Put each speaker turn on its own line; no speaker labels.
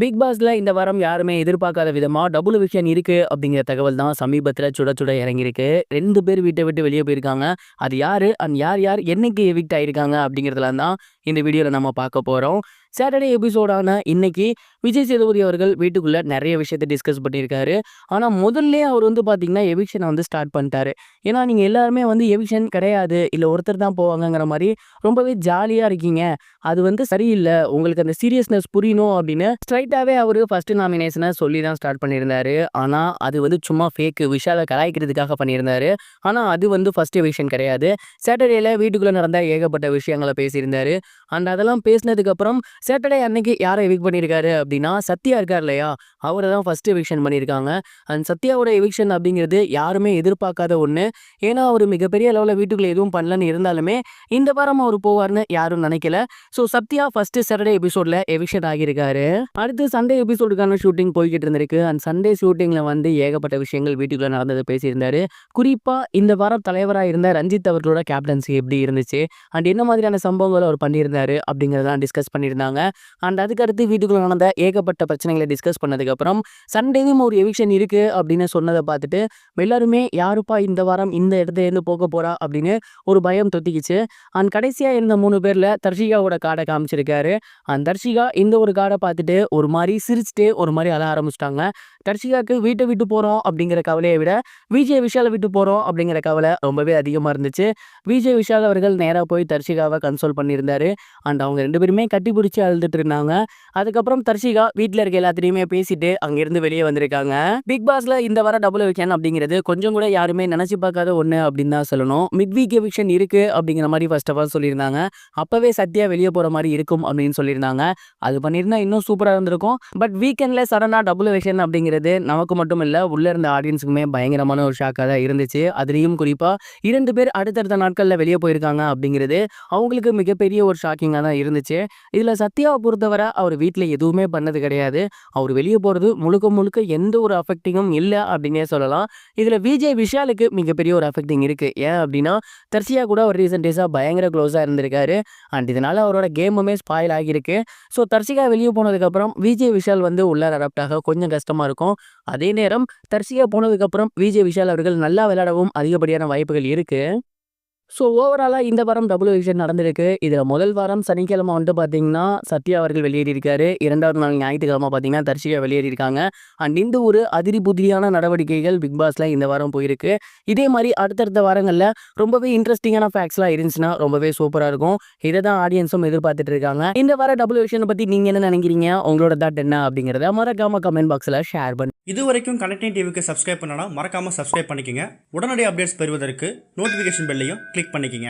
Big பாஸ்ல இந்த வாரம் யாருமே எதிர்பார்க்காத விதமா டபுள் எவிக்ஷன் இருக்கு அப்படிங்கிற தகவல் தான் சமீபத்தில் சுட சுட இறங்கியிருக்கு. 2 பேர் வீட்டை விட்டு வெளியே போயிருக்காங்க. அது யாரு அண்ட் யார் யார் என்னைக்கு எவிக்ட் ஆயிருக்காங்க அப்படிங்கிறதுல தான் இந்த வீடியோவில் நம்ம பார்க்க போகிறோம். சாட்டர்டே எபிசோடான இன்னைக்கு விஜய் சேதுபதி அவர்கள் வீட்டுக்குள்ளே நிறைய விஷயத்தை டிஸ்கஸ் பண்ணியிருக்காரு. ஆனால் முதல்ல அவர் பார்த்தீங்கன்னா எவிக்ஷனை ஸ்டார்ட் பண்ணிட்டாரு. ஏன்னா நீங்கள் எல்லாருமே எவிக்ஷன் கிடையாது, இல்லை ஒருத்தர் தான் போவாங்கங்கிற மாதிரி ரொம்பவே ஜாலியாக இருக்கீங்க. அது சரியில்லை, உங்களுக்கு அந்த சீரியஸ்னஸ் புரியணும் அப்படின்னு ஸ்ட்ரைட்டாகவே அவர் ஃபர்ஸ்ட் நாமினேஷனை சொல்லி தான் ஸ்டார்ட் பண்ணியிருந்தாரு. ஆனால் அது சும்மா ஃபேக்கு, விஷாலை கலாய்க்கிறதுக்காக பண்ணியிருந்தாரு. ஆனால் அது ஃபர்ஸ்ட் எவிக்ஷன் கிடையாது. சாட்டர்டேல வீட்டுக்குள்ளே நடந்த ஏகப்பட்ட விஷயங்களை பேசியிருந்தாரு. அண்ட் அதெல்லாம் பேசினதுக்கப்புறம் சாட்டர்டே அன்னைக்கு யாரை எவிக்ட் பண்ணியிருக்காரு அப்படின்னா சத்யா இருக்கார் இல்லையா, அவரை தான் ஃபர்ஸ்ட் எவிக்ஷன் பண்ணியிருக்காங்க. அண்ட் சத்யாவோட எவிக்ஷன் அப்படிங்கிறது யாருமே எதிர்பார்க்காத ஒன்று. ஏன்னா அவர் மிகப்பெரிய லெவலில் வீட்டுக்குள்ளே எதுவும் பண்ணலன்னு இருந்தாலுமே இந்த வாரம் அவர் போவார்னு யாரும் நினைக்கல. ஸோ சத்யா ஃபர்ஸ்ட் சாட்டர்டே எபிசோடில் எவிக்ஷன் ஆகியிருக்காரு. அடுத்து சண்டே எபிசோடுக்கான ஷூட்டிங் போய்கிட்டு இருந்திருக்கு. அண்ட் சண்டே ஷூட்டிங்கில் ஏகப்பட்ட விஷயங்கள் வீட்டுக்குள்ளே நடந்தது பேசியிருந்தாரு. குறிப்பாக இந்த வாரம் தலைவராக இருந்த ரஞ்சித் அவர்களோட கேப்டன்சி எப்படி இருந்துச்சு அண்ட் என்ன மாதிரியான சம்பவங்களை அவர் பண்ணியிருந்தாரு அப்படிங்கிறதான் டிஸ்கஸ் பண்ணியிருந்தாங்க. அண்ட் அதுக்கடுத்து வீட்டுக்குள்ள நடந்த ஏகப்பட்ட பிரச்சனைகளை டிஸ்கஸ் பண்ணதுக்கப்புறம் சண்டேவும் ஒரு எவிக்ஷன் இருக்கு அப்படின்னு சொன்னதை பார்த்துட்டு எல்லாருமே யாருப்பா இந்த வாரம் இந்த இடத்துல போக போறா அப்படின்னு ஒரு பயம் தொத்திக்கிச்சு. அண்ட் கடைசியா இருந்த 3 பேர்ல தர்ஷிகாவோட கார்டை காமிச்சிருக்காரு. அந்த தர்ஷிகா இந்த ஒரு கார்டை பார்த்துட்டு ஒரு மாதிரி சிரிச்சுட்டு ஒரு மாதிரி அழ ஆரம்பிச்சிட்டாங்க. தர்ஷிகாவுக்கு வீட்டை விட்டு போறோம் அப்படிங்கிற கவலையை விட விஜய் விஷாலை விட்டு போறோம் அப்படிங்கிற கவலை ரொம்பவே அதிகமா இருந்துச்சு. விஜய் விஷால் அவர்கள் நேராக போய் தர்ஷிகாவை கன்சோல் பண்ணியிருந்தாரு. அண்ட் அவங்க 2 பேருமே கட்டி பிடிச்சி அழுதுட்டு இருந்தாங்க. அதுக்கப்புறம் தர்ஷிகா வீட்டில் இருக்க எல்லாத்திலையுமே பேசிட்டு அங்கிருந்து வெளியே வந்திருக்காங்க. பிக் பாஸ்ல இந்த வாரம் டபுள் எவிக்ஷன் அப்படிங்கிறது கொஞ்சம் கூட யாருமே நினைச்சு பார்க்காத ஒன்று அப்படின்னு தான் சொல்லணும். மிட் வீக் எவிக்ஷன் இருக்கு அப்படிங்கிற மாதிரி ஃபர்ஸ்ட் ஆஃப் ஆல் சொல்லியிருந்தாங்க. அப்பவே சத்யா வெளியே போற மாதிரி இருக்கும் அப்படின்னு சொல்லியிருந்தாங்க. அது பண்ணியிருந்தா இன்னும் சூப்பராக இருந்திருக்கும். பட் வீக்கெண்ட்ல சடனாக டபுள் எவிக்ஷன் அப்படிங்கிறது நமக்கு மட்டும் இல்லை, உள்ள இருந்த ஆடியன்ஸுக்குமே பயங்கரமான ஒரு ஷாக்காக தான் இருந்துச்சு. அதுலேயும் குறிப்பாக 2 பேர் அடுத்தடுத்த நாட்களில் வெளியே போயிருக்காங்க அப்படிங்கிறது அவங்களுக்கு மிகப்பெரிய ஒரு ஷாக்கிங்காக தான் இருந்துச்சு. இதில் சத்யாவை பொறுத்தவரை அவர் வீட்டில் எதுவுமே பண்ணது கிடையாது. அவர் வெளியே போகிறது முழுக்க முழுக்க எந்த ஒரு அஃபெக்டிங்கும் இல்லை அப்படின்னே சொல்லலாம். இதில் விஜய் விஷாலுக்கு மிகப்பெரிய ஒரு அஃபெக்டிங் இருக்குது. ஏன் அப்படின்னா தர்ஷியா கூட ஒரு ரீசன்ட் டேஸாக பயங்கர க்ளோஸாக இருந்திருக்காரு. அண்ட் இதனால் அவரோட கேமுமே ஸ்பாயில் ஆகியிருக்கு. ஸோ தர்ஷிகா வெளியே போனதுக்கப்புறம் விஜய் விஷால் உள்ளார அடாப்டாக கொஞ்சம் கஷ்டமாக இருக்கும். அதே நேரம் தர்ஷிகா போனதுக்கப்புறம் விஜய் விஷால் அவர்கள் நல்லா விளையாடவும் அதிகப்படியான வாய்ப்புகள் இருக்குது. ஸோ ஓவராலாக இந்த வாரம் டபுள் எவிக்ஷன் நடந்திருக்கு. இதில் முதல் வாரம் சனிக்கிழமை பார்த்தீங்கன்னா சத்யா அவர்கள் வெளியேறியிருக்காரு. 2வது நாள் ஞாயிற்றுக்கிழமை பார்த்தீங்கன்னா தர்ஷிகா வெளியேறியிருக்காங்க. அண்ட் இந்த ஒரு அதிரி புதிரியான நடவடிக்கைகள் பிக் பாஸில் இந்த வாரம் போயிருக்கு. இதே மாதிரி அடுத்தடுத்த வாரங்களில் ரொம்பவே இன்ட்ரெஸ்டிங்கான ஃபேக்ட்ஸ்லாம் இருந்துச்சுன்னா ரொம்பவே சூப்பராக இருக்கும். இதை தான் ஆடியன்ஸும் எதிர்பார்த்துட்டு இருக்காங்க. இந்த வார டபுள் எவிக்ஷனை பற்றி நீங்கள் என்ன நினைக்கிறீங்க, உங்களோட தாட் என்ன அப்படிங்கிறத மறக்காம கமெண்ட் பாக்ஸில் ஷேர் பண்ணி.
இது வரைக்கும் கனெக்டிங் டிவிக்கு சப்ஸ்கிரைப் பண்ணனா மறக்காம சப்ஸ்கிரைப் பண்ணிக்கங்க. உடனடி அப்டேட்ஸ் பெறுவதற்கு நோட்டிஃபிகேஷன் பெல்லையும் கிளிக் பண்ணிக்கங்க.